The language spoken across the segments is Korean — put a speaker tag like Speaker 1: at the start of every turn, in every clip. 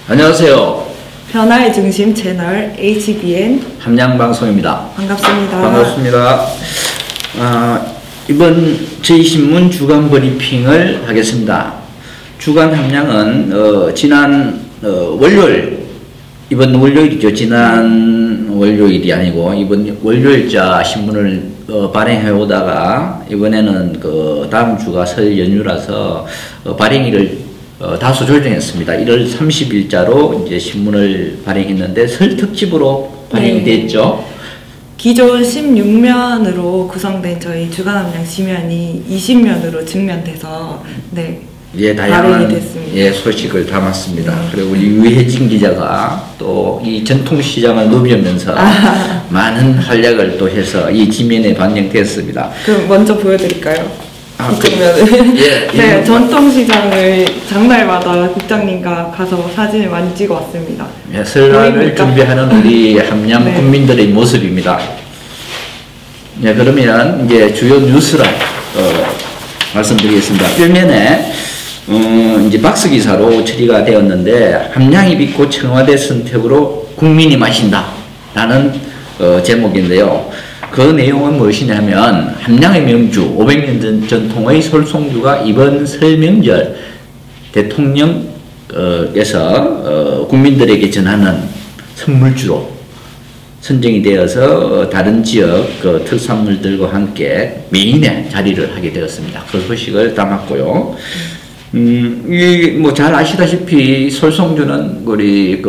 Speaker 1: 안녕하세요.
Speaker 2: 변화의 중심 채널 HBN
Speaker 1: 함양방송입니다.
Speaker 2: 반갑습니다.
Speaker 1: 반갑습니다. 이번 저희 신문 주간 브리핑을 하겠습니다. 주간 함양은 지난 월요일, 이번 월요일이죠. 지난 월요일이 아니고 이번 월요일자 신문을 발행해 오다가 이번에는 다음 주가 설 연휴라서 발행일을 다소 조정했습니다. 1월 30일자로 이제 신문을 발행했는데 설 특집으로 발행이 됐죠.
Speaker 2: 기존 16면으로 구성된 저희 주간함양 지면이 20면으로 증면돼서
Speaker 1: 다양한 소식을 담았습니다. 그리고 우리 유혜진 기자가 또 이 전통시장을 누비면서 많은 활약을 또 해서 이 지면에 반영됐습니다.
Speaker 2: 그럼 먼저 보여드릴까요? 네, 전통시장을 장날마다 국장님과 가서 사진을 많이 찍어 왔습니다.
Speaker 1: 설날을 준비하는 우리 함양 국민들의 모습입니다. 그러면 이제 주요 뉴스를 말씀드리겠습니다. 일면에 이제 박스 기사로 처리가 되었는데 함양이 믿고 청와대 선택으로 국민이 마신다 라는 제목인데요. 그 내용은 무엇이냐면 함양의 명주 500년 전통의 솔송주가 이번 설명절 대통령께서 국민들에게 전하는 선물주로 선정이 되어서 다른 지역 특산물들과 함께 메인의 자리를 하게 되었습니다. 그 소식을 담았고요. 잘 아시다시피 솔송주는 우리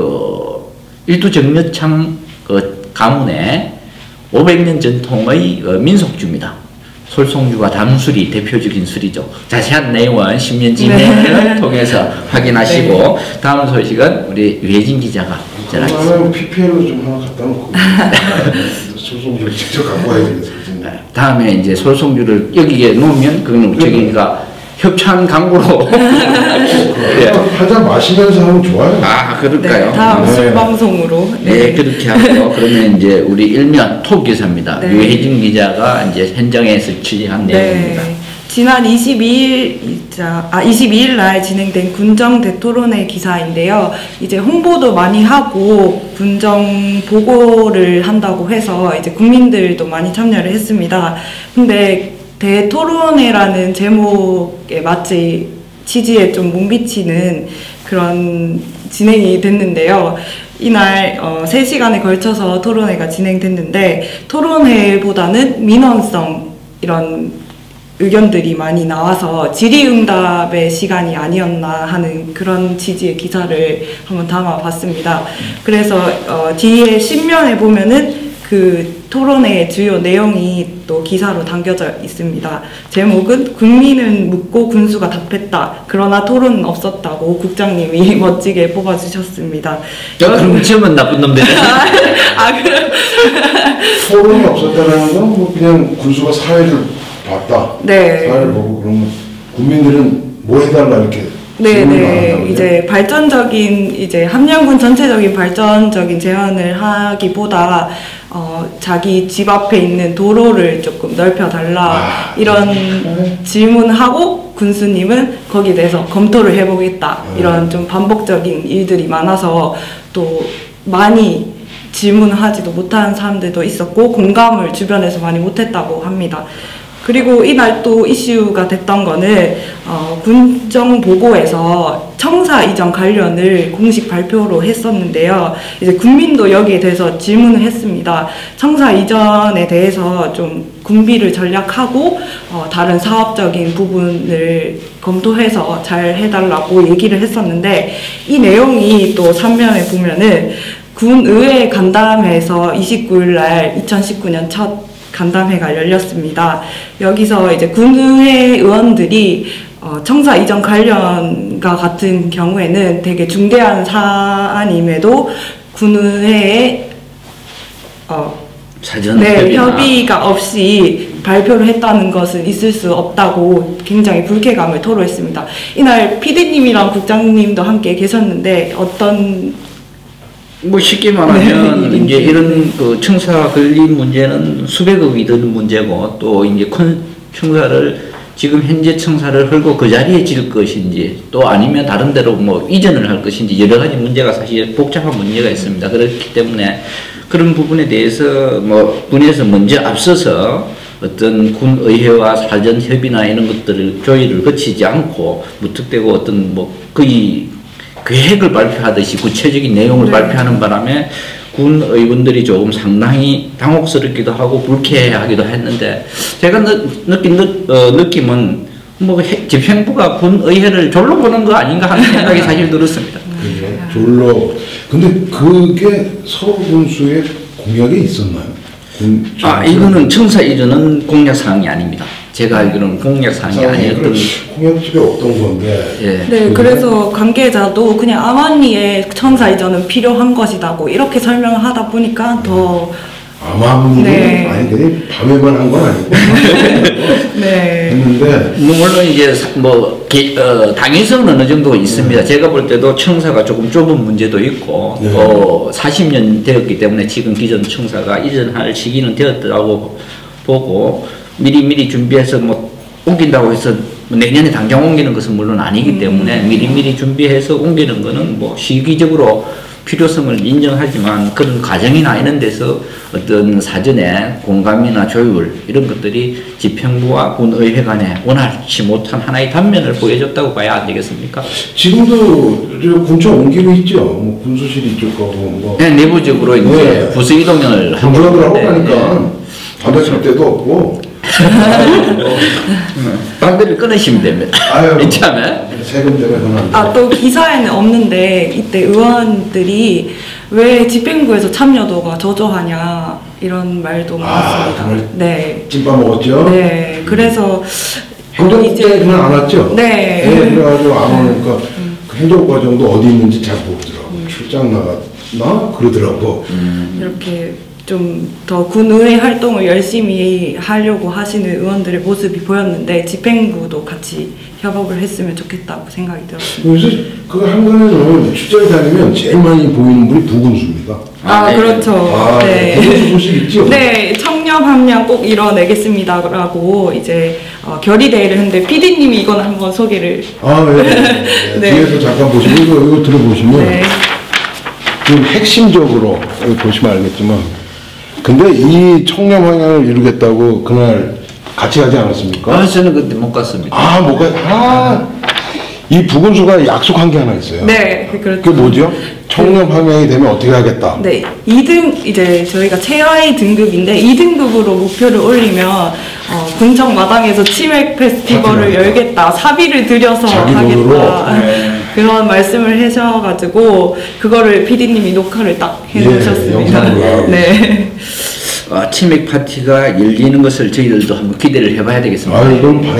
Speaker 1: 일두 정려창 가문의 500년 전통의 민속주입니다. 솔송주가 담술이 대표적인 술이죠. 자세한 내용은 신면지면을 통해서 확인하시고 다음 소식은 우리 유혜진 기자가 전하겠습니다.
Speaker 3: PPL로 좀 하나 갖다 놓고 솔송주를 직접 갖고 와야 되겠어요.
Speaker 1: 다음에 이제 솔송주를 여기에 놓으면 그거는 저기가 협찬 광고로
Speaker 3: 한잔 마시면서 하면 좋아요.
Speaker 1: 그럴까요?
Speaker 2: 다음 술방송으로.
Speaker 1: 그렇게 하고 그러면 이제 우리 일면 톱 기사입니다. 유혜진 기자가 이제 현장에서 취재한 내용입니다.
Speaker 2: 지난 22일 날 진행된 군정 대토론회 기사인데요. 이제 홍보도 많이 하고 군정 보고를 한다고 해서 이제 국민들도 많이 참여를 했습니다. 근데 대토론회라는 제목에 마치 취지에 좀 못 미치는 그런 진행이 됐는데요. 이날 3시간에 걸쳐서 토론회가 진행됐는데 토론회보다는 민원성 이런 의견들이 많이 나와서 질의응답의 시간이 아니었나 하는 그런 취지의 기사를 한번 담아봤습니다. 그래서 뒤에 신면에 보면은 그 토론회의 주요 내용이 또 기사로 담겨져 있습니다. 제목은 국민은 묻고 군수가 답했다. 그러나 토론은 없었다고 국장님이 멋지게 뽑아주셨습니다.
Speaker 1: 그럼 지금은 나쁜 놈들이네.
Speaker 3: 토론이 없었다는 건 뭐 그냥 군수가 사회를 봤다. 사회를 보고 그러면 국민들은 뭐 해달라 이렇게.
Speaker 2: 이제 발전적인 함양군 전체적인 발전적인 제안을 하기보다 자기 집 앞에 있는 도로를 조금 넓혀달라 이런 질문하고 군수님은 거기에 대해서 검토를 해보겠다 이런 좀 반복적인 일들이 많아서 또 많이 질문하지도 못하는 사람들도 있었고 공감을 주변에서 많이 못했다고 합니다. 그리고 이날 또 이슈가 됐던 거는 군정보고에서 청사 이전 관련을 공식 발표로 했었는데요. 이제 국민도 여기에 대해서 질문을 했습니다. 청사 이전에 대해서 좀 군비를 전략하고 다른 사업적인 부분을 검토해서 잘 해달라고 얘기를 했었는데 이 내용이 또 3면에 보면은 군의회 간담회에서 29일 날 2019년 첫 간담회가 열렸습니다. 여기서 이제 군의회 의원들이 청사 이전 관련과 같은 경우에는 되게 중대한 사안임에도 군의회에 협의가 없이 발표를 했다는 것은 있을 수 없다고 굉장히 불쾌감을 토로했습니다. 이날 PD님이랑 국장님도 함께 계셨는데 어떤
Speaker 1: 쉽게 말하면 이제 이런 청사 건립 문제는 수백억이 드는 문제고 또 이제 큰 청사를 지금 현재 청사를 헐고 그 자리에 질 것인지 또 아니면 다른 데로 뭐 이전을 할 것인지 여러 가지 문제가 사실 복잡한 문제가 있습니다. 그렇기 때문에 그런 부분에 대해서 뭐 군에서 먼저 앞서서 어떤 군의회와 사전 협의나 이런 것들을 조율을 거치지 않고 무턱대고 어떤 뭐 거의 계획을 발표하듯이 구체적인 내용을 발표하는 바람에 군 의원들이 조금 상당히 당혹스럽기도 하고 불쾌하기도 했는데 제가 느낀 느낌은 뭐 집행부가 군 의회를 졸로 보는 거 아닌가 하는 생각이 사실 들었습니다.
Speaker 3: 졸로. 근데 그게 서군수의 공약에 있었나요?
Speaker 1: 이거는 청사 이전은 공약 사항이 아닙니다. 제가 알기로는 공약 사항이 아니었던.
Speaker 3: 공약집에 없던 건데.
Speaker 2: 예. 네, 그래서 관계자도 그냥 암암리에 청사 이전은 필요한 것이다고 이렇게 설명을 하다 보니까 더.
Speaker 3: 암암리는 네. 아니 그냥 밤에만 한 건 아니고.
Speaker 2: 네.
Speaker 3: 했는데.
Speaker 1: 물론 이제 뭐 당위성은 어느 정도 있습니다. 제가 볼 때도 청사가 조금 좁은 문제도 있고
Speaker 3: 네.
Speaker 1: 또 40년 되었기 때문에 지금 기존 청사가 이전할 시기는 되었다고 보고. 미리미리 준비해서 뭐 옮긴다고 해서 내년에 당장 옮기는 것은 물론 아니기 때문에 미리미리 준비해서 옮기는 것은 뭐 시기적으로 필요성을 인정하지만 그런 과정이나 이런 데서 어떤 사전에 공감이나 조율 이런 것들이 집행부와 군의회 간에 원활치 못한 하나의 단면을 보여줬다고 봐야 안 되겠습니까?
Speaker 3: 지금도 군청 옮기고 있죠. 뭐 군수실이 이쪽 거고 뭐.
Speaker 1: 네, 내부적으로 이제
Speaker 3: 네.
Speaker 1: 부수 이동을 하고
Speaker 3: 하고 하니까 담배 필 데도 없고.
Speaker 1: 담배를 끊으시면 됩니다. 이참에
Speaker 3: 세금 때문에 그만.
Speaker 2: 또 기사에는 없는데 이때 의원들이 왜 집행부에서 참여도가 저조하냐 이런 말도 많았습니다. 네.
Speaker 3: 찐밥 먹었죠?
Speaker 2: 네. 그래서
Speaker 3: 행정국장이 그날 안 왔죠?
Speaker 2: 네.
Speaker 3: 그래가지고 안 오니까 그 행정과정도 어디 있는지 잘 모르더라고. 출장 나갔나? 그러더라고.
Speaker 2: 이렇게 좀 더 군의회 활동을 열심히 하려고 하시는 의원들의 모습이 보였는데 집행부도 같이 협업을 했으면 좋겠다고 생각이 들었습니다.
Speaker 3: 그래서 그 한간에는 출장에 다니면 제일 많이 보이는 분이 부군수입니다.
Speaker 2: 네. 그렇죠. 네.
Speaker 3: 부군수 소식 있죠?
Speaker 2: 네, 청렴 함량 꼭 이뤄내겠습니다라고 이제 결의대회를 했는데 PD님이 이건 한번 소개를.
Speaker 3: 네. 뒤에서 잠깐 보시면 이거 들어보시면
Speaker 2: 네.
Speaker 3: 좀 핵심적으로 보시면 알겠지만. 근데 이 청렴 방향을 이루겠다고 그날 같이 가지 않았습니까?
Speaker 1: 저는 그때 못 갔습니다.
Speaker 3: 못 가. 이 부군수가 약속한 게 하나 있어요.
Speaker 2: 네, 그렇죠.
Speaker 3: 그게 뭐죠? 청렴 방향이 되면 어떻게 하겠다.
Speaker 2: 네, 2등 이제 저희가 최하위 등급인데 2등급으로 목표를 올리면 군청 마당에서 치맥 페스티벌을 열겠다. 사비를 들여서 하겠다.
Speaker 3: 네.
Speaker 2: 그런 말씀을 하셔가지고 그거를 PD님이 녹화를 딱 해놓으셨습니다. 네.
Speaker 1: 치맥 파티가 열리는 것을 저희들도 한번 기대를 해봐야 되겠습니다.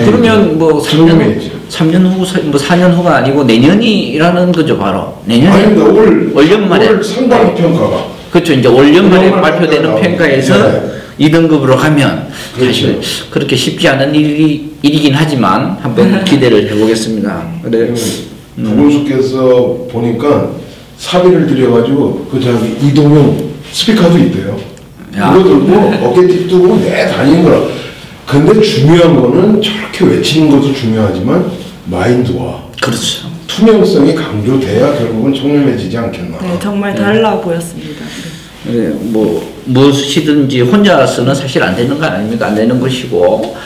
Speaker 1: 그러면 뭐 3년 후, 뭐 4년 후가 아니고 내년이라는 거죠, 바로. 내년에. 올 연말에.
Speaker 3: 올 상반기 평가가.
Speaker 1: 그렇죠. 이제 올 연말에 발표되는 평가에서 2등급으로 가면 사실 그렇게 쉽지 않은 일이긴 하지만 한번 기대를 해보겠습니다.
Speaker 3: 부군수께서 보니까 사비를 들여가지고 이동용 스피커도 있대요. 이거 들고 어깨띠 두고 다니는 거라. 근데 중요한 거는 저렇게 외치는 것도 중요하지만 마인드와
Speaker 1: 그렇죠.
Speaker 3: 투명성이 강조돼야 결국은 청렴해지지 않겠나.
Speaker 2: 네, 정말 달라 보였습니다.
Speaker 1: 네, 무엇이든지 혼자서는 사실 안 되는 거 아닙니까? 안 되는 것이고,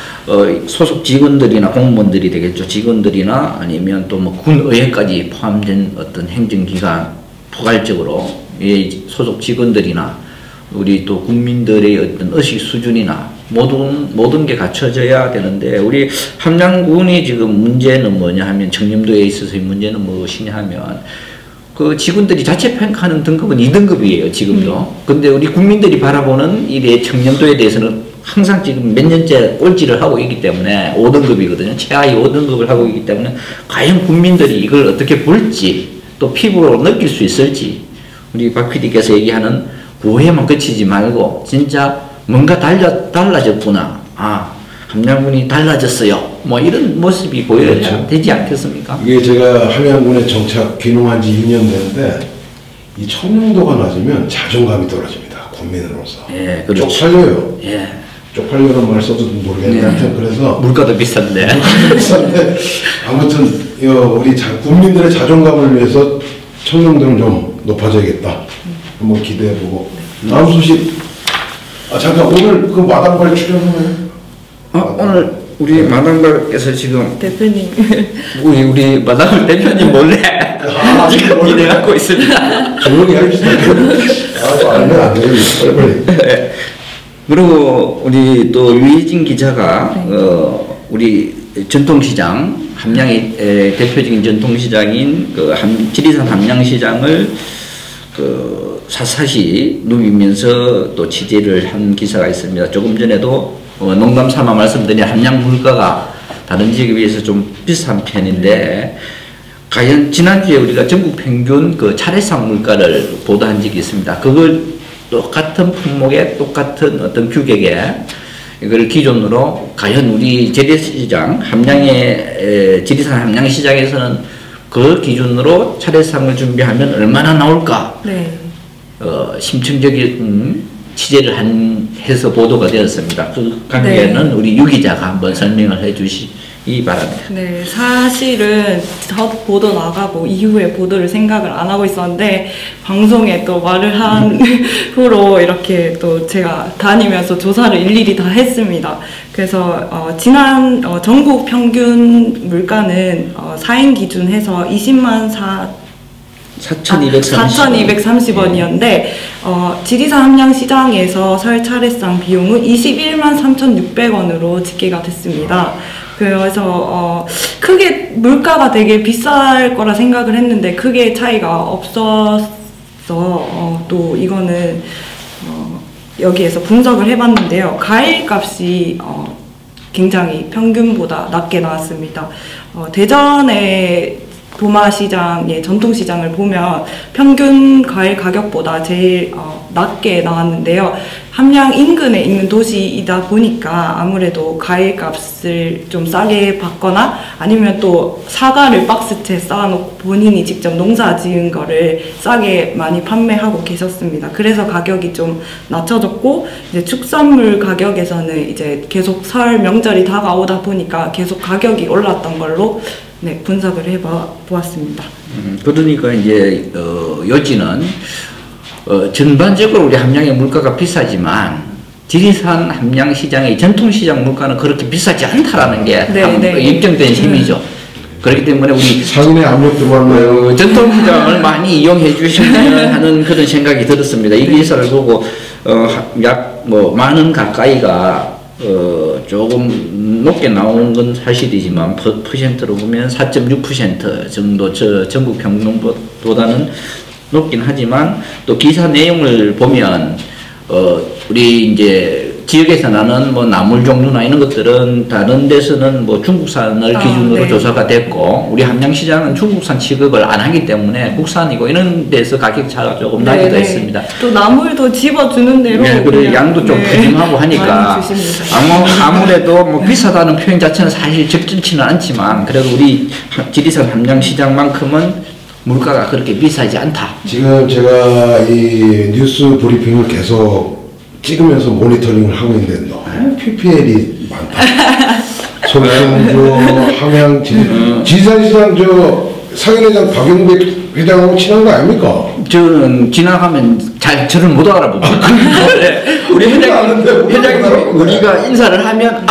Speaker 1: 소속 직원들이나 공무원들이 되겠죠. 직원들이나 아니면 또 뭐 군의회까지 포함된 어떤 행정기관 포괄적으로 소속 직원들이나 우리 또 국민들의 어떤 의식 수준이나 모든 게 갖춰져야 되는데, 우리 함양군이 지금 문제는 뭐냐 하면, 청렴도에 있어서의 문제는 무엇이냐 하면, 그 직원들이 자체 평가하는 등급은 2등급이에요, 지금도. 근데 우리 국민들이 바라보는 이 청렴도에 대해서는 항상 지금 몇 년째 꼴찌를 하고 있기 때문에 5등급이거든요. 최하위 5등급을 하고 있기 때문에 과연 국민들이 이걸 어떻게 볼지, 또 피부로 느낄 수 있을지, 우리 박 PD께서 얘기하는 구호에만 그치지 말고 진짜 뭔가 달라졌구나. 함양군이 달라졌어요. 뭐 이런 모습이 보여야 되지 않겠습니까?
Speaker 3: 이게 제가 함양군에 정착 귀농한 지 2년 됐는데 이 청렴도가 낮으면 자존감이 떨어집니다. 국민으로서.
Speaker 1: 예, 그렇죠.
Speaker 3: 쪽팔려요.
Speaker 1: 예.
Speaker 3: 쪽팔리는 말 써도 모르겠는데 하여튼 그래서
Speaker 1: 물가도 비싼데.
Speaker 3: 비싼데 아무튼 우리 국민들의 자존감을 위해서 청렴도는 좀 높아져야겠다. 한번 기대해보고 다음 소식. 잠깐 오늘 그 마당발 출연하나요?
Speaker 1: 오늘 우리 마당발께서 지금
Speaker 2: 대표님
Speaker 1: 우리 마당발 대표님 몰래 지금 기대하고 있습니다.
Speaker 3: 조용히 합시다. 알면 안 돼요. 빨리.
Speaker 1: 그리고 우리 또 유해진 기자가 우리 전통시장 함양의 대표적인 전통시장인 지리산 함양시장을 샅샅이 누비면서 또 취재를 한 기사가 있습니다. 조금 전에도 농담 삼아 말씀드린 함양 물가가 다른 지역에 비해서 좀 비싼 편인데 과연 지난주에 우리가 전국 평균 차례상 물가를 보도한 적이 있습니다. 그걸 똑같은 품목에 똑같은 어떤 규격에 이걸 기준으로 과연 우리 재래시장 함양의 지리산 함양시장에서는 그 기준으로 차례상을 준비하면 얼마나 나올까?
Speaker 2: 네.
Speaker 1: 심층적인 취재를 해서 보도가 되었습니다. 그 관계는
Speaker 2: 네.
Speaker 1: 우리 유 기자가 한번 설명을 해주시기 바랍니다.
Speaker 2: 네, 사실은 첫 보도 나가고 이후에 보도를 생각을 안 하고 있었는데 방송에 또 말을 한 후로 이렇게 또 제가 다니면서 조사를 일일이 다 했습니다. 그래서 지난 전국 평균 물가는 4인 기준해서 4,230원이었는데 지리산 함양시장에서 설 차례상 비용은 21만 3,600원으로 집계가 됐습니다. 그래서 크게 물가가 되게 비쌀 거라 생각을 했는데 크게 차이가 없었어. 또 이거는 여기에서 분석을 해봤는데요. 과일값이 굉장히 평균보다 낮게 나왔습니다. 대전의 도마시장의 전통시장을 보면 평균 과일 가격보다 제일 낮게 나왔는데요. 함양 인근에 있는 도시이다 보니까 아무래도 과일값을 좀 싸게 받거나 아니면 또 사과를 박스채 쌓아놓고 본인이 직접 농사 지은 거를 싸게 많이 판매하고 계셨습니다. 그래서 가격이 좀 낮춰졌고 이제 축산물 가격에서는 이제 계속 설 명절이 다가오다 보니까 계속 가격이 올랐던 걸로 네, 분석을 해보았습니다.
Speaker 1: 그러니까 이제 요지는 전반적으로 우리 함양의 물가가 비싸지만 지리산 함양시장의 전통시장 물가는 그렇게 비싸지 않다라는 게 입증된 셈이죠. 그렇기 때문에 우리
Speaker 3: 상인의 압력 들어왔나요?
Speaker 1: 전통시장을 많이 이용해 주시면 하는 그런 생각이 들었습니다. 이 기사를 보고 약 만원 가까이가 조금 높게 나온 건 사실이지만 퍼센트로 보면 4.6% 정도 전국 평균보다는 높긴 하지만 또 기사 내용을 보면 우리 이제 지역에서 나는 나물 종류나 이런 것들은 다른 데서는 중국산을 기준으로
Speaker 2: 네.
Speaker 1: 조사가 됐고 우리 함양시장은 중국산 취급을 안 하기 때문에 국산이고 이런 데서 가격 차가 조금 나기도 했습니다.
Speaker 2: 또 나물도 집어주는 대로
Speaker 1: 네, 그리고 양도 좀 푸짐하고 하니까 아무래도 비싸다는 표현 자체는 사실 적절치는 않지만 그래도 우리 지리산 함양시장만큼은 물가가 그렇게 비싸지 않다.
Speaker 3: 지금 제가 이 뉴스 브리핑을 계속 찍으면서 모니터링을 하고 있는데 너무 PPL이 많다. 송영주, 함양, 지산시장 상인회장 박영백 회장하고 친한 거 아닙니까?
Speaker 1: 저는 지나가면 저를 못 알아보거든요. 우리 회장님 우리가 인사를 하면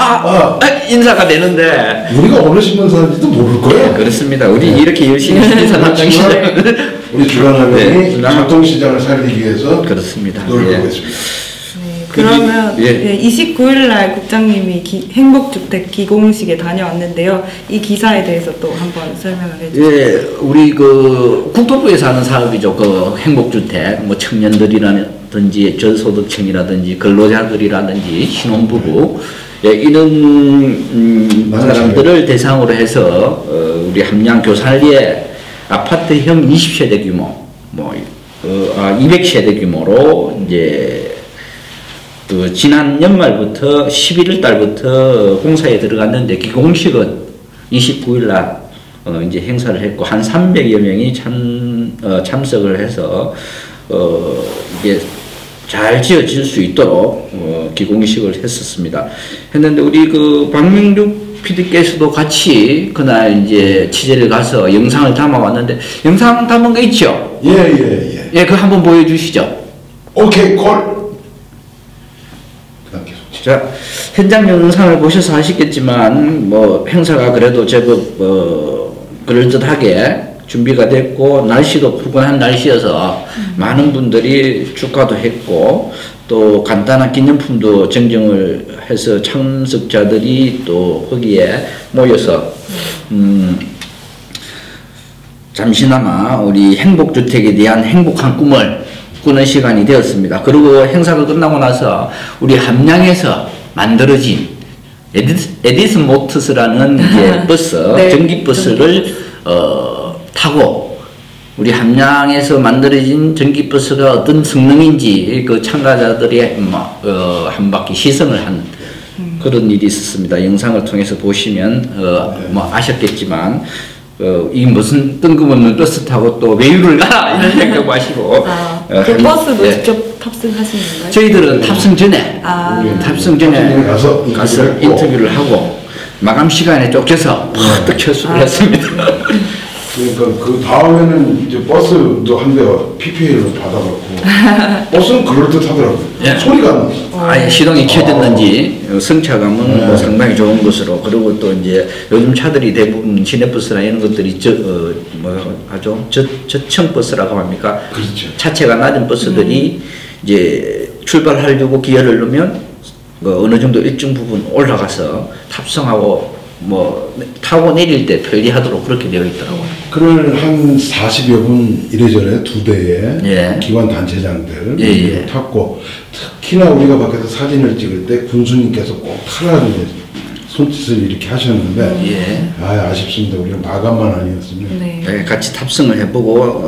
Speaker 1: 인사가 되는데
Speaker 3: 우리가 어느 신문사인지도 모를 거예요.
Speaker 1: 그렇습니다. 우리 이렇게 열심히 지리산 함양시장
Speaker 3: 우리 주간함양이 전통시장을 살리기 위해서
Speaker 1: 그렇습니다.
Speaker 3: 노력하고 있습니다.
Speaker 2: 그러면 29일날 국장님이 행복주택 기공식에 다녀왔는데요. 이 기사에 대해서 또 한번 설명을 해주세요.
Speaker 1: 예, 우리 국토부에서 하는 사업이죠. 행복주택, 청년들이라든지 저소득층이라든지 근로자들이라든지 신혼부부 이런 사람들을 대상으로 해서 우리 함양 교산리에 아파트형 20세대 규모, 200세대 규모로 이제 지난 연말부터 11월 달부터 공사에 들어갔는데 기공식은 29일 날 이제 행사를 했고 한 300여 명이 참석을 해서 이게 잘 지어질 수 있도록 기공식을 했었습니다. 했는데 우리 그 박명juk PD께서도 같이 그날 이제 취재를 가서 영상을 담아왔는데 영상 담은 거 있죠?
Speaker 3: 예.
Speaker 1: 예, 그거 한번 보여주시죠.
Speaker 3: 오케이, 콜.
Speaker 1: 자, 현장 영상을 보셔서 아시겠지만 뭐 행사가 그래도 제법 그럴듯하게 준비가 됐고 날씨도 푸근한 날씨여서 많은 분들이 축하도 했고 또 간단한 기념품도 증정을 해서 참석자들이 또 거기에 모여서 잠시나마 우리 행복주택에 대한 행복한 꿈을 꾸는 시간이 되었습니다. 그리고 행사가 끝나고 나서 우리 함양에서 만들어진 에디슨 모터스라는 이제 버스,
Speaker 2: 네,
Speaker 1: 전기버스를 타고 우리 함양에서 만들어진 전기버스가 어떤 성능인지 그 참가자들이 한 바퀴 시승을 한 그런 일이 있었습니다. 영상을 통해서 보시면 뭐 아셨겠지만 이 무슨 뜬금없는 버스 타고 또 외유를 가나 이런 생각 마시고
Speaker 2: 그 버스도 직접 탑승하신 건가요?
Speaker 1: 저희들은 탑승 전에 가서 인터뷰를 하고 마감 시간에 쫓겨서 팍 철수를 했습니다.
Speaker 3: 그러니까 그 다음에는 이제 버스도 한 대가 PPL로 받아갖고 버스는 그럴듯하더라고요.
Speaker 1: 예.
Speaker 3: 소리가
Speaker 1: 아예 시동이 켜졌는지 승차감은 뭐 상당히 좋은 것으로 그리고 또 이제 요즘 차들이 대부분 시내버스나 이런 것들이 아주 저층 버스라고 합니까?
Speaker 3: 그렇죠.
Speaker 1: 차체가 낮은 버스들이 이제 출발하려고 기어를 넣으면 어느 정도 일정 부분 올라가서 탑승하고 뭐 타고 내릴 때 편리하도록 그렇게 되어 있더라고요.
Speaker 3: 그걸 한 40여 분 이래저래 두 대의
Speaker 1: 예.
Speaker 3: 기관 단체장들
Speaker 1: 예.
Speaker 3: 탔고 특히나 우리가 밖에서 사진을 찍을 때 군수님께서 꼭 타라는 손짓을 이렇게 하셨는데
Speaker 1: 예.
Speaker 3: 아쉽습니다. 우리가 마감만 아니었으면
Speaker 2: 네.
Speaker 1: 같이 탑승을 해보고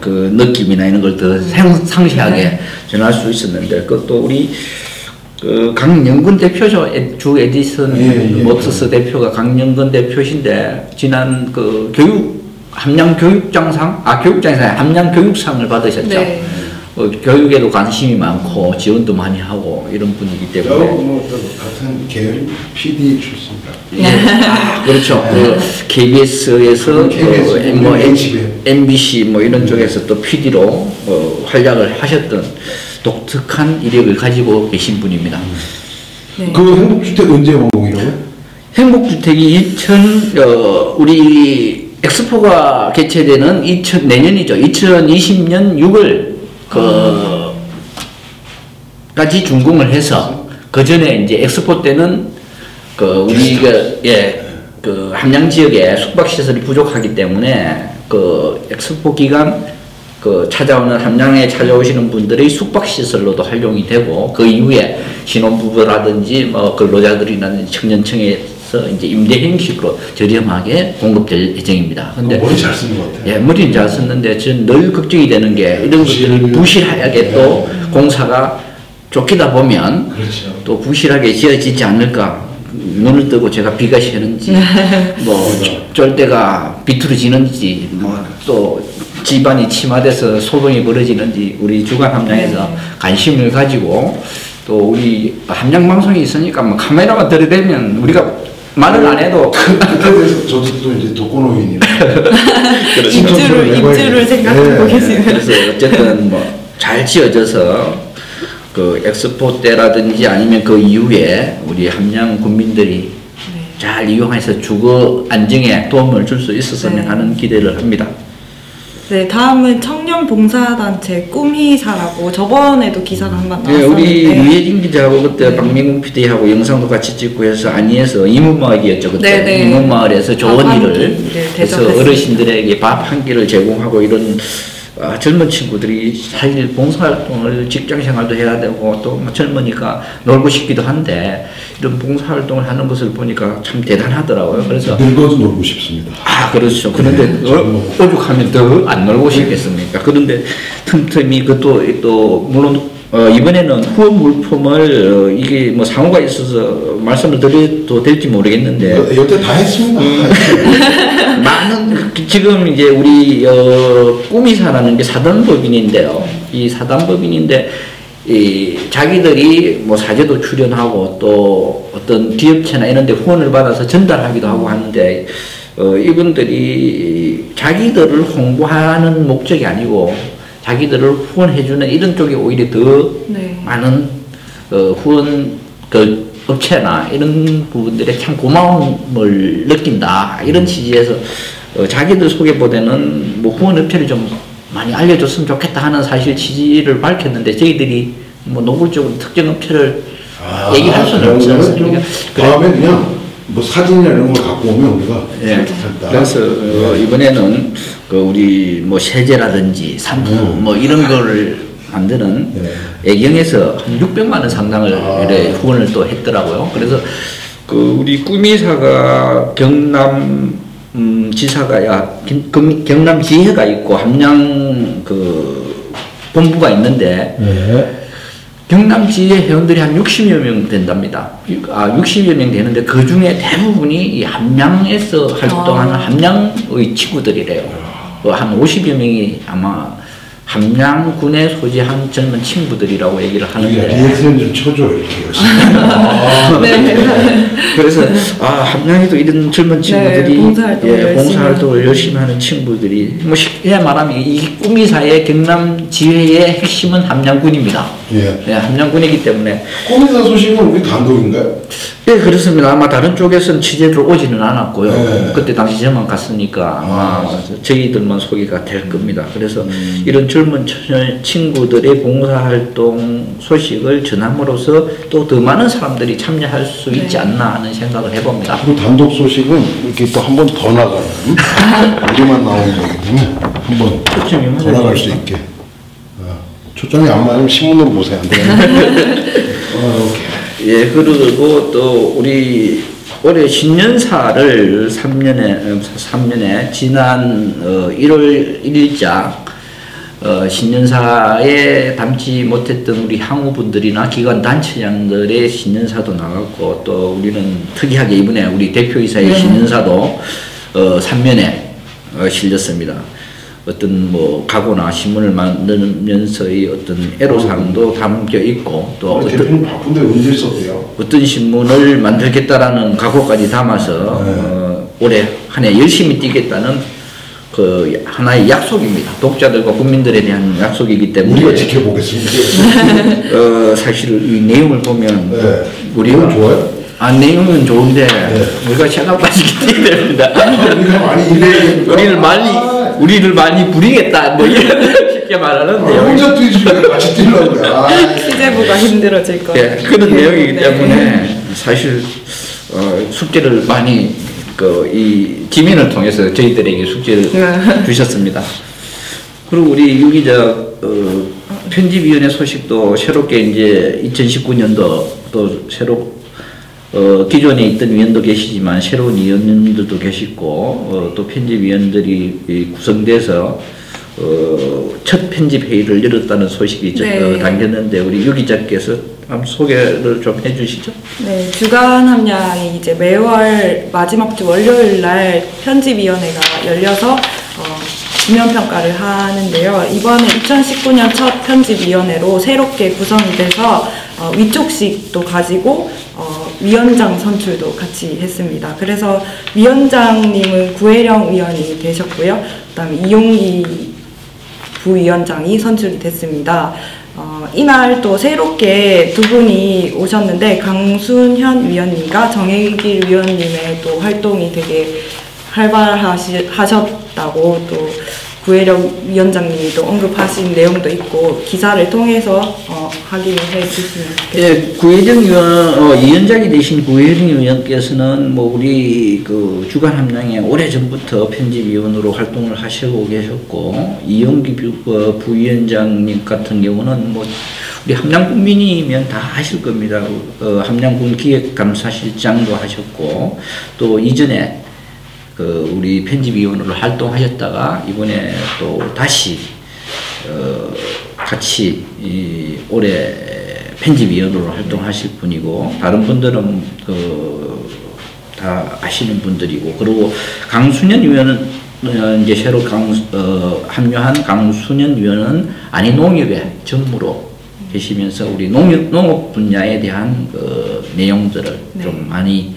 Speaker 1: 그 느낌이나 이런 걸 더 상세하게 전할 수 있었는데 그것도 우리 그 강영근 대표죠. 주 에디슨 모터스 대표가 강영근 대표신데 지난 그 함양 교육장상 함양 교육상을 받으셨죠.
Speaker 2: 네.
Speaker 1: 교육에도 관심이 많고 지원도 많이 하고 이런 분이기 때문에.
Speaker 3: 같은 계열 PD 출신이다.
Speaker 1: 예. 그렇죠. 그 KBS에서 뭐 MBC 뭐 이런 쪽에서 또 PD로 활약을 하셨던 독특한 이력을 가지고 계신 분입니다.
Speaker 2: 네.
Speaker 3: 그 행복주택 언제 완공이라고요?
Speaker 1: 행복주택이 우리 엑스포가 개최되는 내년이죠. 2020년 6월 까지 준공을 해서 그 전에 이제 엑스포 때는 그 함양 지역에 숙박 시설이 부족하기 때문에 그 엑스포 기간 찾아오는 함양에 찾아오시는 분들의 숙박 시설로도 활용이 되고 그 이후에 신혼부부라든지 뭐 근로자들이라든지 청년층에서 이제 임대 형식으로 저렴하게 공급될 예정입니다. 근데
Speaker 3: 머리 잘 쓴 것 같아요.
Speaker 1: 예, 머리는 잘 썼는데 저는 늘 걱정이 되는 게 이런 것들을 부실하게 또 공사가 쫓기다 보면
Speaker 3: 그렇죠.
Speaker 1: 또 부실하게 지어지지 않을까. 눈을 뜨고 제가 비가 새는지 뭐 쫄 때가 비틀어지는지 뭐 또 집안이 침하돼서 소동이 벌어지는지 우리 주간 함양에서 관심을 가지고 또 우리 함양 방송이 있으니까 뭐 카메라만 들이대면 우리가 말을 안 해도
Speaker 3: 그때 대해서 저도 또 이제 독거노인이라
Speaker 2: 입주를 생각하고 계시는.
Speaker 1: 그래서 어쨌든 뭐 잘 지어져서 그 엑스포 때라든지 아니면 그 이후에 우리 함양 국민들이 잘 이용해서 주거 안정에 도움을 줄 수 있었으면 하는 기대를 합니다.
Speaker 2: 네, 다음은 청년 봉사단체 꿈희사라고 저번에도 기사가 한번
Speaker 1: 네,
Speaker 2: 나왔었는데
Speaker 1: 우리 유혜진 기자하고 그때 박민국 PD하고 영상도 같이 찍고 해서 안희에서 이문마을이었죠 그때.
Speaker 2: 네네.
Speaker 1: 이문마을에서 좋은 일을 해서
Speaker 2: 대접했습니다.
Speaker 1: 어르신들에게 밥 한 끼를 제공하고 이런 젊은 친구들이 사실 봉사활동을 직장생활도 해야 되고 또 젊으니까 놀고 싶기도 한데 이런 봉사활동을 하는 것을 보니까 참 대단하더라고요. 그래서
Speaker 3: 늙어도 놀고 싶습니다.
Speaker 1: 그렇죠. 그런데 오죽하면 더 안 놀고 싶겠습니까? 그런데 틈틈이 또 물론 이번에는 후원 물품을 이게 뭐 상호가 있어서 말씀을 드려도 될지 모르겠는데
Speaker 3: 여태 다 했습니다.
Speaker 1: 많은 지금 이제 우리 꿈이사라는 게 사단법인인데요. 이 사단법인인데 자기들이 뭐 사제도 출연하고 또 어떤 기업체나 이런 데 후원을 받아서 전달하기도 하고 하는데, 이분들이 자기들을 홍보하는 목적이 아니고 자기들을 후원해주는 이런 쪽에 오히려 더
Speaker 2: 네.
Speaker 1: 많은 후원 업체나 이런 부분들에 참 고마움을 느낀다, 이런 취지에서 자기들 소개보다는 뭐 후원 업체를 좀 많이 알려줬으면 좋겠다 하는 사실 취지를 밝혔는데, 저희들이 뭐 노골적으로 특정 업체를 얘기를 할 수는 없지 않습니까?
Speaker 3: 다음에 그냥 뭐 사진이나 이런 걸 갖고 오면 우리가
Speaker 1: 예. 그래서 이번에는 우리 뭐 세제라든지 상품 뭐 이런 거를 만드는 애경에서 한 600만 원 상당을 이래 후원을 또 했더라고요. 그래서 우리 꾸미사가 경남 지사가 경남 지회가 있고 함양 본부가 있는데, 경남 지회 회원들이 한 60여 명 된답니다. 60여 명 되는데 그 중에 대부분이 이 함양에서 활동하는 함양의 친구들이래요. 한 50여 명이 아마 함양군에 소재한 젊은 친구들이라고 얘기를 하는데.
Speaker 3: 리액션 좀 쳐줘, 이렇게 열심히.
Speaker 2: 네.
Speaker 1: 그래서 함양에도 이런 젊은 친구들이
Speaker 2: 봉사활동을
Speaker 1: 열심히 하는 친구들이, 뭐 쉽게 말하면 이 꾸미사의 경남 지회의 핵심은 함양군입니다. 예, 함양군이기 때문에.
Speaker 3: 꾸미사 소식은 우리 단독인가요?
Speaker 1: 네, 그렇습니다. 아마 다른 쪽에서는 취재를 오지는 않았고요. 그때 당시 저만 갔으니까 아마 저희들만 소개가 될 겁니다. 그래서 이런 젊은 친구들의 봉사활동 소식을 전함으로써 또 더 많은 사람들이 참여할 수 있지 않나 하는 생각을 해봅니다.
Speaker 3: 그 단독 소식은 이렇게 또 한 번 더 나가는 우리만 나오는 거기 때문에 한 번 더 나갈 수 있게. 초점이 안 맞으면 신문으로 보세요. 안 되겠네.
Speaker 1: 예, 그리고 또 우리 올해 신년사를 3년에 지난 1월 1일자 신년사에 담지 못했던 우리 항우분들이나 기관 단체장들의 신년사도 나갔고, 또 우리는 특이하게 이번에 우리 대표이사의 신년사도 3면에 실렸습니다. 어떤 뭐 가구나 신문을 만들면서의 어떤 애로사항도 담겨 있고, 또
Speaker 3: 대표님 바쁜데 언제 썼대요?
Speaker 1: 어떤 신문을 만들겠다라는 각오까지 담아서 올해 한 해 열심히 뛰겠다는 하나의 약속입니다. 독자들과 국민들에 대한 약속이기 때문에
Speaker 3: 우리가 지켜보겠습니다.
Speaker 1: 사실 이 내용을 보면
Speaker 3: 우리가 좋아요?
Speaker 1: 내용은 좋은데 우리가 체감 빠지기 때문입니다. 우리를 많이 부리겠다, 뭐 이런 쉽게 말하는데요.
Speaker 3: 혼자 뛰지 왜 같이 뛰려고 그래.
Speaker 2: 취재부가 힘들어질 거예요.
Speaker 1: 그런 내용이기 때문에 사실 숙제를 많이 이 지민을 통해서 저희들에게 숙제를 주셨습니다. 그리고 우리 유기적 편집위원회 소식도 새롭게 이제 2019년도 또 새로 기존에 있던 위원도 계시지만 새로운 위원들도 계시고, 또 편집위원들이 구성돼서 첫 편집회의를 열었다는 소식이 담겼는데, 우리 유 기자께서 한번 소개를 좀 해주시죠.
Speaker 2: 네, 주간 함량이 이제 매월 마지막 주 월요일 날 편집위원회가 열려서 지면평가를 하는데요. 이번에 2019년 첫 편집위원회로 새롭게 구성이 돼서 위촉식도 가지고 위원장 선출도 같이 했습니다. 그래서 위원장님은 구혜령 위원이 되셨고요. 그다음에 이용기 부위원장이 선출이 됐습니다. 이날 또 새롭게 두 분이 오셨는데, 강순현 위원님과 정혜길 위원님의 또 활동이 되게 활발하셨다고 또 구혜령 위원장님이 또 언급하신 내용도 있고, 기사를 통해서 확인해 주시면 좋겠습니다.
Speaker 1: 예, 구혜령 위원장이 되신 구혜령 위원께서는 뭐 우리 주간 함량에 오래전부터 편집위원으로 활동을 하시고 계셨고, 이용기 부위원장님 같은 경우는 뭐 우리 함양 국민이면 다 아실 겁니다. 함양군 기획감사실장도 하셨고, 또 이전에 우리 편집위원으로 활동하셨다가 이번에 또 다시 같이 올해 편집위원으로 활동하실 분이고, 다른 분들은 다 아시는 분들이고, 그리고 강순현 위원은 이제 새로 합류한 강순현 위원은 안희농협의 전무로 계시면서 우리 농업 분야에 대한 내용들을
Speaker 2: 네.
Speaker 1: 좀 많이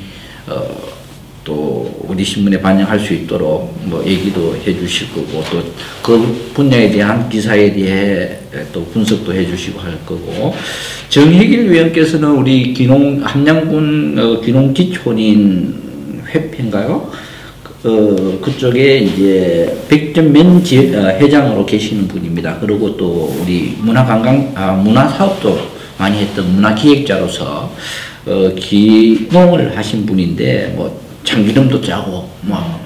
Speaker 1: 또 우리 신문에 반영할 수 있도록 뭐 얘기도 해주실 거고 또 그 분야에 대한 기사에 대해 또 분석도 해주시고 할 거고 정혜길 위원께서는 우리 함양군 기농기촌인 회패인가요? 그쪽에 이제 백전면 회장으로 계시는 분입니다. 그리고 또 우리 문화 사업도 많이 했던 문화기획자로서 기농을 하신 분인데 뭐 참기름도 짜고 뭐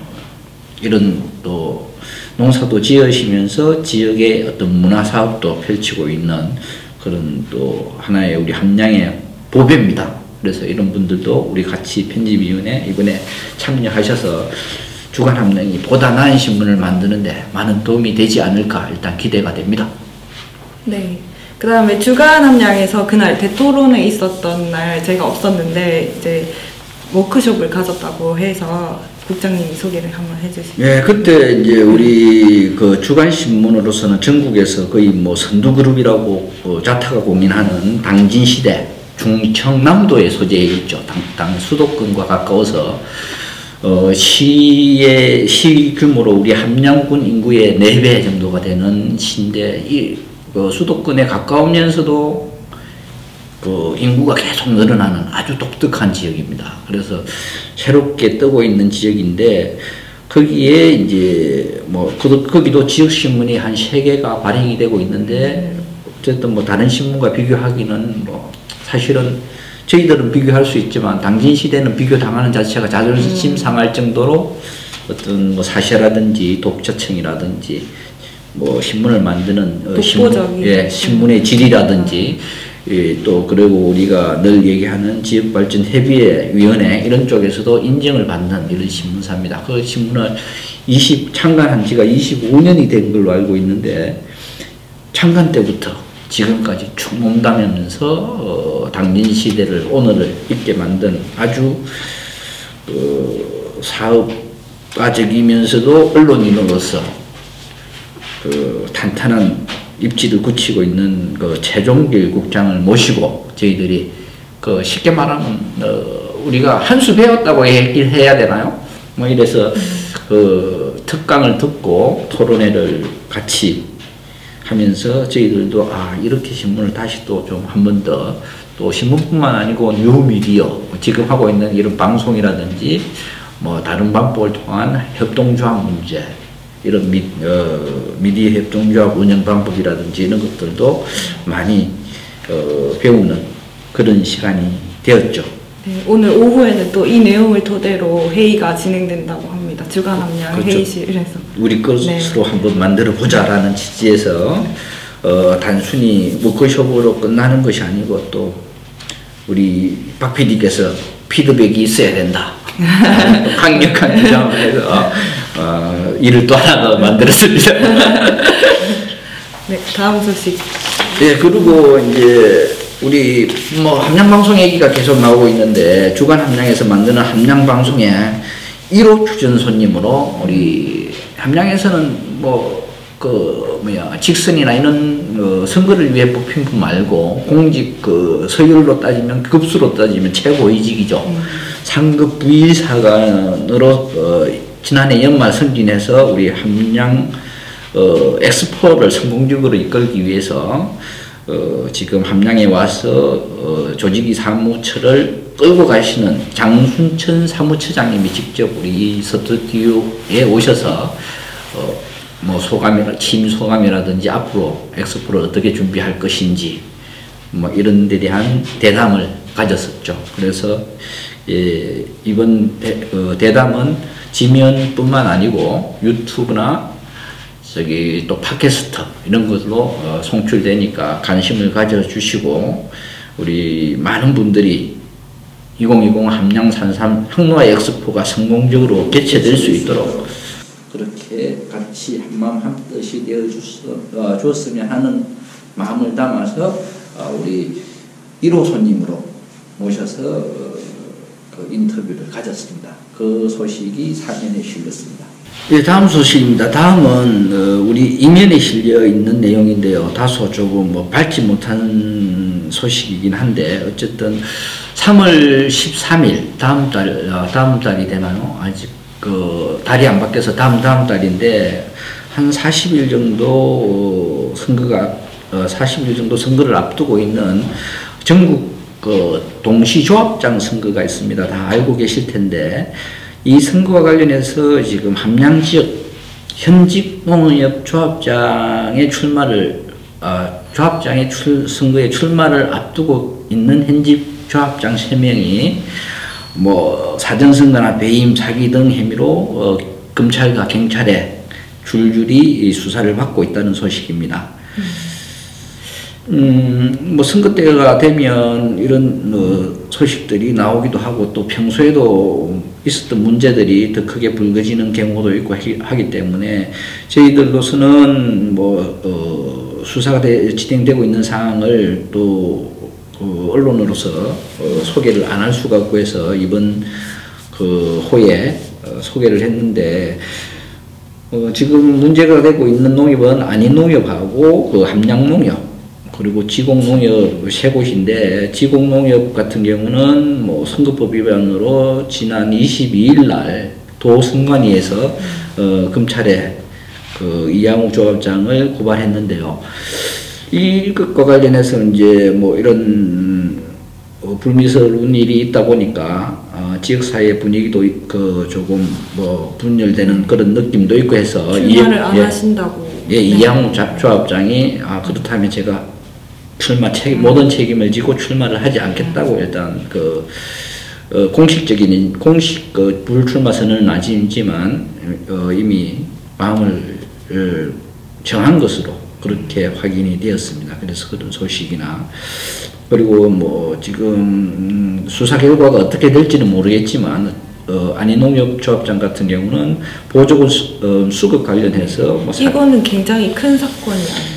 Speaker 1: 이런 또 농사도 지으시면서 지역의 어떤 문화 사업도 펼치고 있는 그런 또 하나의 우리 함양의 보배입니다. 그래서 이런 분들도 우리 같이 편집위원회 이번에 참여하셔서 주간 함양이 보다 나은 신문을 만드는데 많은 도움이 되지 않을까 일단 기대가 됩니다.
Speaker 2: 네. 그 다음에 주간 함양에서 그날 대토론에 있었던 날 제가 없었는데 이제 워크숍을 가졌다고 해서 국장님이 소개를 한번 해주시죠.
Speaker 1: 예, 그때 이제 우리 그 주간 신문으로서는 전국에서 거의 뭐 선두그룹이라고 자타가 공인하는 당진시대 중청남도에 소재해 있죠. 당 수도권과 가까워서 시 규모로 우리 함양군 인구의 4배 정도가 되는 시인데 이 수도권에 가까우면서도 인구가 계속 늘어나는 아주 독특한 지역입니다. 그래서 새롭게 뜨고 있는 지역인데 거기에 이제 뭐 거기도 지역 신문이 한 3개가 발행이 되고 있는데 어쨌든 뭐 다른 신문과 비교하기는 뭐 사실은 저희들은 비교할 수 있지만 당진 시대는 비교당하는 자체가 자존심 상할 정도로 어떤 뭐 사시라든지 독자층이라든지 뭐 신문을 만드는 신문의 질이라든지 또 그리고 우리가 늘 얘기하는 지역발전협의회위원회 이런 쪽에서도 인정을 받는 이런 신문사입니다. 그 신문을 창간한 지가 25년이 된 걸로 알고 있는데 창간 때부터 지금까지 쭉 몸담으면서 당진 시대를 오늘을 있게 만든 아주 사업가적이면서도 언론인으로서 탄탄한 입지를 굳히고 있는 최종길 국장을 모시고 저희들이 쉽게 말하면 우리가 한 수 배웠다고 얘기를 해야 되나요? 뭐 이래서 특강을 듣고 토론회를 같이 하면서 저희들도 이렇게 신문을 다시 또 좀 한 번 더 또 신문뿐만 아니고 뉴미디어 지금 하고 있는 이런 방송이라든지 뭐 다른 방법을 통한 협동조합 문제 이런 미디어 협동조합 운영 방법이라든지 이런 것들도 많이 배우는 그런 시간이 되었죠.
Speaker 2: 네, 오늘 오후에는 또 이 내용을 토대로 회의가 진행된다고 합니다. 주간 함양
Speaker 1: 그렇죠.
Speaker 2: 회의실에서.
Speaker 1: 우리 것으로 한번 만들어 보자라는 취지에서 단순히 워크숍으로 끝나는 것이 아니고 또 우리 박 PD께서 피드백이 있어야 된다. 강력한 주장을 해서 일을 또 하나 더 만들었습니다.
Speaker 2: 네, 다음 소식.
Speaker 1: 네, 그리고 이제 우리 뭐 함양방송 얘기가 계속 나오고 있는데 주간 함양에서 만드는 함양방송에 1호 출연 손님으로 우리 함양에서는 직선이나 이런 선거를 위해 뽑힌 분 말고 공직 서열로 따지면 급수로 따지면 최고위직이죠. 상급 부의사관으로 지난해 연말 승진해서 우리 함양 엑스포를 성공적으로 이끌기 위해서 지금 함양에 와서 조직위 사무처를 끌고 가시는 장순천 사무처장님이 직접 우리 스튜디오에 오셔서 뭐 취임 소감이라든지 앞으로 엑스포를 어떻게 준비할 것인지 뭐 이런 데 대한 대담을 가졌었죠. 그래서 이번 대담은 지면뿐만 아니고 유튜브나 또 팟캐스트 이런 것으로 송출되니까 관심을 가져주시고 우리 많은 분들이 2020 함양 산삼 항로화 엑스포가 성공적으로 개최될 수 있도록 그렇게 같이 한마음 한뜻이 되어 주었으면 하는 마음을 담아서 우리 1호 손님으로 모셔서 인터뷰를 가졌습니다. 그 소식이 사전에 실렸습니다. 예, 다음 소식입니다. 다음은 우리 이면에 실려 있는 내용인데요. 다소 조금 뭐 밝지 못한 소식이긴 한데 어쨌든 3월 13일 다음 달이 되나요? 아직 그 달이 안 바뀌어서 다음 달인데 한 40일 정도 40일 정도 선거를 앞두고 있는 전국 그 동시조합장 선거가 있습니다. 다 알고 계실 텐데 이 선거와 관련해서 지금 함양 지역 현직 농업 조합장의 선거에 출마를 앞두고 있는 현직 조합장 3명이 뭐 사전선거나 배임, 사기 등 혐의로 검찰과 경찰에 줄줄이 수사를 받고 있다는 소식입니다. 뭐 선거 때가 되면 이런 소식들이 나오기도 하고 또 평소에도 있었던 문제들이 더 크게 불거지는 경우도 있고 하기 때문에 저희들로서는 뭐 수사가 진행되고 있는 상황을 또 언론으로서 소개를 안 할 수가 없고 해서 이번 그 호에 소개를 했는데 지금 문제가 되고 있는 농협은 안인농협하고 그 함양농협 그리고 지공농협 세 곳인데 지공농협 같은 경우는 뭐 선거법 위반으로 지난 22일 날 도선관위에서 검찰에 그 이양욱 조합장을 고발했는데요. 이것과 관련해서 이제 뭐 이런 불미스러운 일이 있다 보니까 지역사회 분위기도 그 조금 뭐 분열되는 그런 느낌도 있고 해서
Speaker 2: 출마를 안 하신다고.
Speaker 1: 예, 이양욱 조합장이 그렇다면 제가 모든 책임을 지고 출마를 하지 않겠다고 일단 공식 불출마 선언은 아니지만 이미 마음을 정한 것으로 그렇게 확인이 되었습니다. 그래서 그런 소식이나 그리고 뭐 지금 수사 결과가 어떻게 될지는 모르겠지만 안인농협 조합장 같은 경우는 보조금 수급 관련해서 뭐
Speaker 2: 이거는 굉장히 큰 사건이 아닌가요?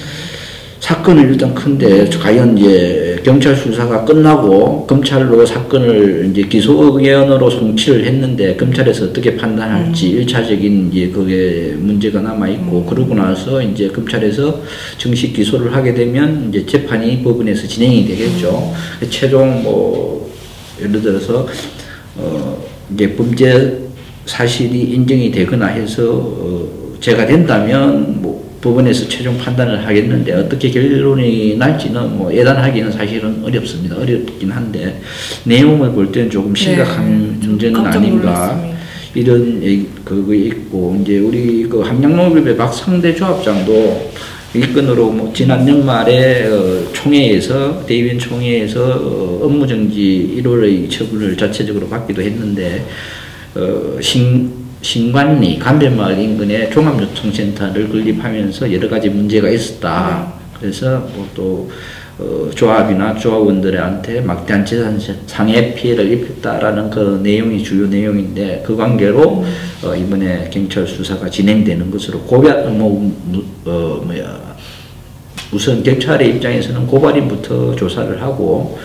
Speaker 1: 사건은 일단 큰데 과연 이제 경찰 수사가 끝나고 검찰로 사건을 이제 기소 의견으로 송치를 했는데 검찰에서 어떻게 판단할지 1차적인 이제 그게 문제가 남아 있고 그러고 나서 이제 검찰에서 정식 기소를 하게 되면 이제 재판이 법원에서 진행이 되겠죠. 최종 뭐 예를 들어서 이제 범죄 사실이 인정이 되거나 해서 죄가 된다면 뭐 법원에서 최종 판단을 하겠는데 어떻게 결론이 날지는 뭐 예단하기는 사실은 어렵습니다. 어렵긴 한데 내용을 볼 때는 조금 심각한 문제는 아닌가
Speaker 2: 놀랐습니다.
Speaker 1: 이런 그거 있고 이제 우리 그 함양농협의 박상대 조합장도 일건으로 뭐 지난 연말에 총회에서 대의원 총회에서 업무정지 1월의 처분을 자체적으로 받기도 했는데 신관리 간별마을 인근에 종합유통센터를 건립하면서 여러 가지 문제가 있었다. 그래서 뭐 또 조합이나 조합원들한테 막대한 재산상해 피해를 입혔다라는 그 내용이 주요 내용인데 그 관계로 이번에 경찰 수사가 진행되는 것으로 우선 경찰의 입장에서는 고발인부터 조사를 하고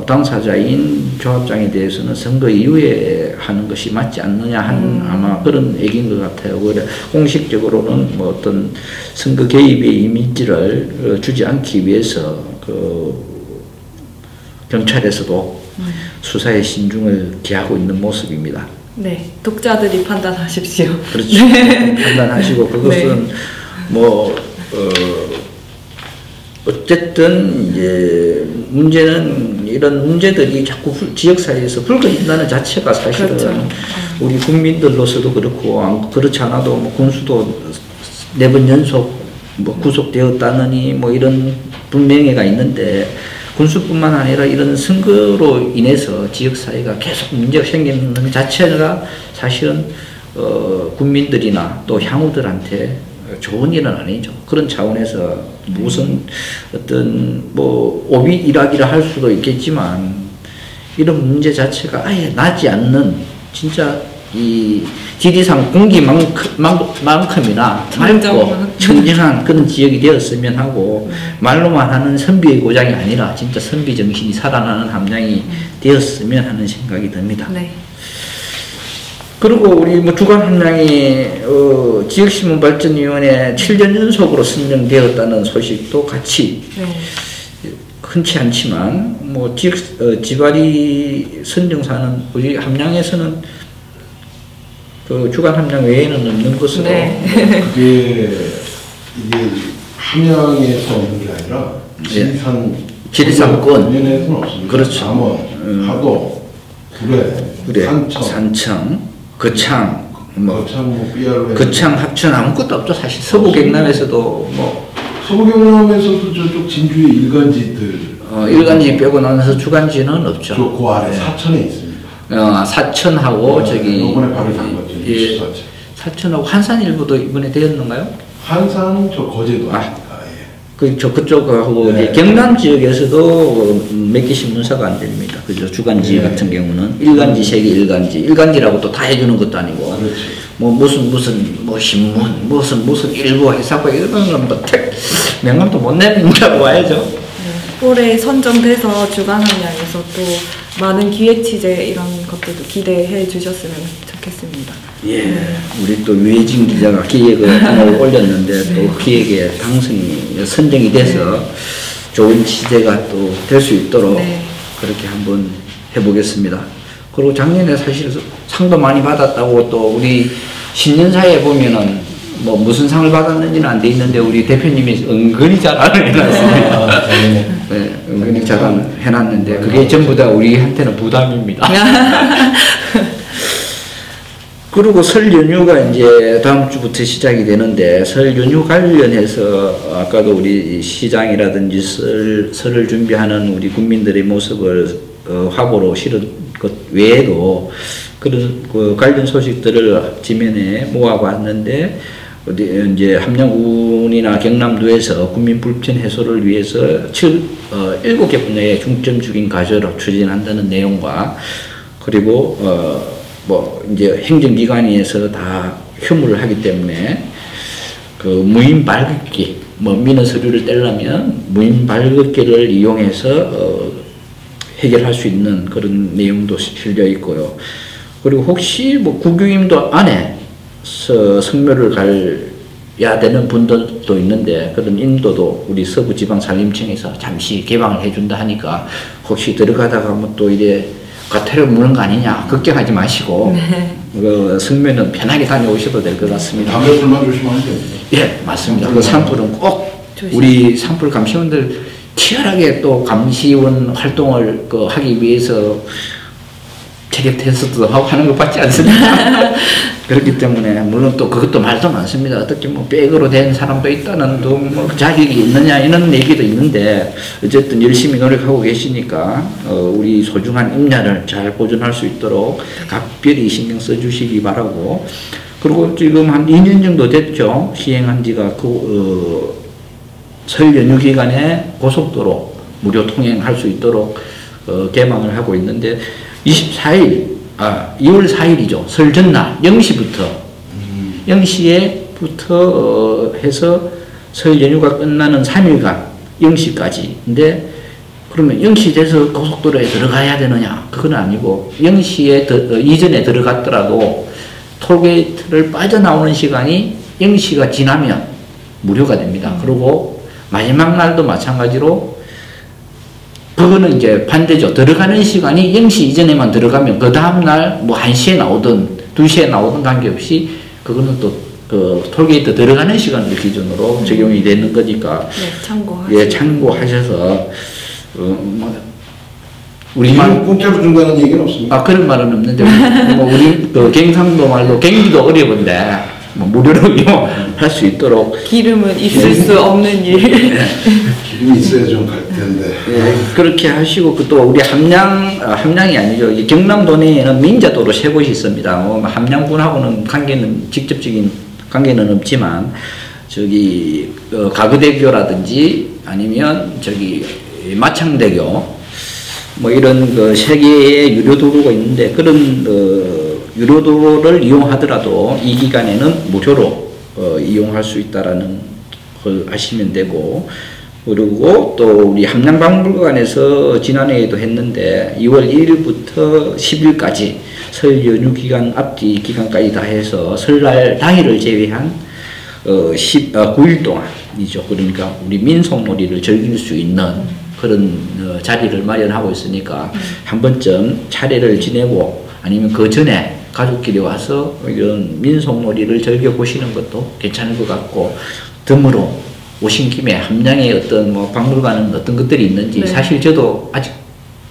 Speaker 1: 당사자인 조합장에 대해서는 선거 이후에 하는 것이 맞지 않느냐 하는 아마 그런 얘기인 것 같아요. 그래 공식적으로는 뭐 어떤 선거 개입의 이미지를 주지 않기 위해서 그 경찰에서도 수사에 신중을 기하고 있는 모습입니다.
Speaker 2: 네, 독자들이 판단하십시오.
Speaker 1: 그렇죠.
Speaker 2: 네.
Speaker 1: 판단하시고 그것은
Speaker 2: 네.
Speaker 1: 뭐 어쨌든 이제 문제는 이런 문제들이 자꾸 지역사회에서 불거진다는 자체가 사실은
Speaker 2: 그렇죠.
Speaker 1: 우리 국민들로서도 그렇고 그렇지 않아도 뭐 군수도 4번 연속 뭐 구속되었다느니 뭐 이런 불명예가 있는데 군수뿐만 아니라 이런 선거로 인해서 지역사회가 계속 문제가 생기는 자체가 사실은 국민들이나 또 향후들한테 좋은 일은 아니죠. 그런 차원에서 무슨 어떤 뭐 오비일학이라 할 수도 있겠지만 이런 문제 자체가 아예 나지 않는 진짜 이 지리상 공기만큼이나 맑고 청정한 그런 지역이 되었으면 하고 말로만 하는 선비의 고장이 아니라 진짜 선비 정신이 살아나는 함양이 되었으면 하는 생각이 듭니다.
Speaker 2: 네.
Speaker 1: 그리고 우리 뭐 주간 함량이 지역신문발전위원회 7년 연속으로 선정되었다는 소식도 같이
Speaker 2: 네.
Speaker 1: 흔치 않지만 뭐 지역 지발이 선정사는 우리 함량에서는 그 주간 함량 외에는 없는 것으로
Speaker 2: 네.
Speaker 3: 그게 이게 함양에서 없는 게 아니라
Speaker 1: 지리산권
Speaker 3: 면에서는 없습니다.
Speaker 1: 그렇죠.
Speaker 3: 남원, 하도, 구례,
Speaker 1: 산청, 거창,
Speaker 3: 삐아르,
Speaker 1: 거창, 합천 아무것도 없죠. 사실 서부 경남에서도 뭐
Speaker 3: 서부 경남에서도 저쪽 진주의 일간지들
Speaker 1: 일간지 빼고 나서 주간지는 없죠.
Speaker 3: 그 아래 사천에 있습니다.
Speaker 1: 사천하고 저기
Speaker 3: 이번에 발을 담갔죠.
Speaker 1: 예, 사천하고 한산 일부도 이번에 되었는가요?
Speaker 3: 한산 저 거제도
Speaker 1: 그쪽하고
Speaker 3: 네.
Speaker 1: 경남 지역에서도 몇 개 신문사가 안 됩니다. 그죠? 주간지
Speaker 3: 네.
Speaker 1: 같은 경우는 일간지, 세계 일간지라고 또 다 해주는 것도 아니고,
Speaker 3: 그렇지.
Speaker 1: 뭐 무슨 뭐 신문, 무슨 일부 회사고 이런 건 뭐 명함도 못 내민다고 해야죠.
Speaker 2: 네. 올해 선정돼서 주간 함량에서 또 많은 기획 취재 이런 것들도 기대해 주셨으면 좋겠습니다.
Speaker 1: 예, 우리 또 유해진 기자가 기획을 하나 올렸는데 또 기획에 선정이 돼서 좋은 취재가 또 될 수 있도록
Speaker 2: 네.
Speaker 1: 그렇게 한번 해보겠습니다. 그리고 작년에 사실 상도 많이 받았다고 또 우리 신년사에 보면은 뭐 무슨 상을 받았는지는 안 돼 있는데 우리 대표님이 은근히 자랑을 해놨습니다. 네, 은근히 자랑을 해놨는데 그게 전부 다 우리한테는 부담입니다. 그리고 설 연휴가 이제 다음 주부터 시작이 되는데 설 연휴 관련해서 아까도 우리 시장이라든지 설을 준비하는 우리 국민들의 모습을 화보로 실은 것 외에도 그런 그 관련 소식들을 지면에 모아봤는데 어디 이제 함양군이나 경남도에서 국민 불편 해소를 위해서 7개 분야에 중점적인 과제를 추진한다는 내용과 그리고 뭐 이제 행정기관에서 다 휴무를 하기 때문에 그 무인 발급기 뭐 민원 서류를 떼려면 무인 발급기를 이용해서 해결할 수 있는 그런 내용도 실려 있고요. 그리고 혹시 뭐 국유임도 안에 성묘를 가야 되는 분들도 있는데 그런 인도도 우리 서부지방산림청에서 잠시 개방을 해준다 하니까 혹시 들어가다가 뭐 또 이래 과태료 무는 거 아니냐 걱정하지 마시고
Speaker 2: 네.
Speaker 1: 그 성묘는 편하게 다녀오셔도 될 것 같습니다.
Speaker 3: 담배 불만 조심하면 됩니다.
Speaker 1: 예, 맞습니다. 그 산불은 꼭 우리 산불 감시원들 치열하게 또 감시원 활동을 하기 위해서 체력 테스트도 하고 하는 것 같지 않습니까? 그렇기 때문에 물론 또 그것도 말도 많습니다. 어떻게 뭐 백으로 된 사람도 있다는 또 뭐 자격이 있느냐 이런 얘기도 있는데 어쨌든 열심히 노력하고 계시니까 우리 소중한 임야를 잘 보존할 수 있도록 각별히 신경 써주시기 바라고 그리고 지금 한 2년 정도 됐죠. 시행한 지가 설 연휴 기간에 고속도로 무료 통행할 수 있도록 개방을 하고 있는데 2월 4일이죠. 설 전날 0시부터 0시에부터 해서 설 연휴가 끝나는 3일간 0시까지. 근데 그러면 0시 돼서 고속도로에 들어가야 되느냐? 그건 아니고 0시에 이전에 들어갔더라도 톨게이트를 빠져나오는 시간이 0시가 지나면 무료가 됩니다. 그리고 마지막 날도 마찬가지로 그거는 이제 반대죠. 들어가는 시간이 0시 이전에만 들어가면 그 다음날 뭐 1시에 나오든 2시에 나오든 관계없이 그거는 또 그 톨게이트 들어가는 시간을 기준으로 적용이 되는 거니까
Speaker 2: 네,
Speaker 1: 참고하셔서
Speaker 3: 우리만 공짜로 준다는 얘기는 없습니다.
Speaker 1: 그런 말은 없는데 뭐 우리 그 경상도 말로 경기도 어려운데 뭐 무료로 이용할 수 있도록
Speaker 2: 기름은 있을 수 없는 일.
Speaker 3: 기름이 있어야 좀 갈 텐데.
Speaker 1: 그렇게 하시고 또 우리 함량이 아니죠. 이 경남도 내에는 민자도로 세 곳이 있습니다. 함량군하고는 직접적인 관계는 없지만 저기 가그대교라든지 아니면 저기 마창대교 뭐 이런 그 세 개의 유료도로가 있는데 그런 유료도로를 이용하더라도 이 기간에는 무료로 이용할 수 있다라는 걸 아시면 되고 그리고 또 우리 함양박물관에서 지난해에도 했는데 2월 1일부터 10일까지 설 연휴 기간 앞뒤 기간까지 다 해서 설날 당일을 제외한 9일 동안이죠. 그러니까 우리 민속놀이를 즐길 수 있는 그런 자리를 마련하고 있으니까 한 번쯤 차례를 지내고 아니면 그 전에 가족끼리 와서 이런 민속놀이를 즐겨보시는 것도 괜찮을 것 같고, 덤으로 오신 김에 함양에 어떤 뭐 박물관은 어떤 것들이 있는지, 네. 사실 저도 아직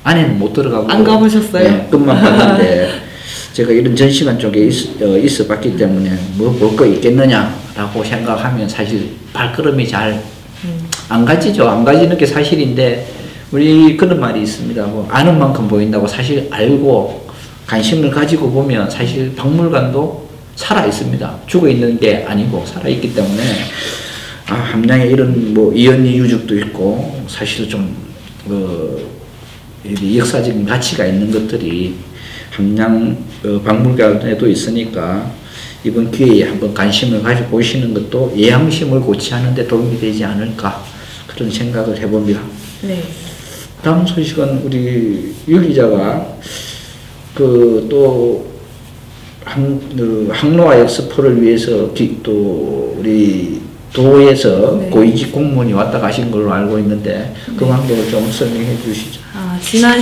Speaker 1: 안에는 못 들어가고
Speaker 2: 안 가보셨어요?
Speaker 1: 네, 끝만 봤는데 제가 이런 전시관 쪽에 있어 봤기 때문에 뭐 볼 거 있겠느냐라고 생각하면 사실 발걸음이 잘 안 가지죠. 안 가지는 게 사실인데, 우리 그런 말이 있습니다. 뭐 아는 만큼 보인다고. 사실 알고 관심을 가지고 보면 사실 박물관도 살아 있습니다. 죽어 있는 게 아니고 살아 있기 때문에, 함양에 이런 뭐 이연리 유적도 있고 사실 좀 역사적인 가치가 있는 것들이 함양 박물관에도 있으니까 이번 기회에 한번 관심을 가져보시는 것도 예양심을 고취하는 데 도움이 되지 않을까, 그런 생각을 해봅니다.
Speaker 2: 네.
Speaker 1: 다음 소식은 우리 유 기자가 또 항로와 엑스포를 위해서 또 우리 도에서, 네. 고위직 공무원이 왔다 가신 걸로 알고 있는데 그 방법을 좀 설명해 주시죠.
Speaker 2: 지난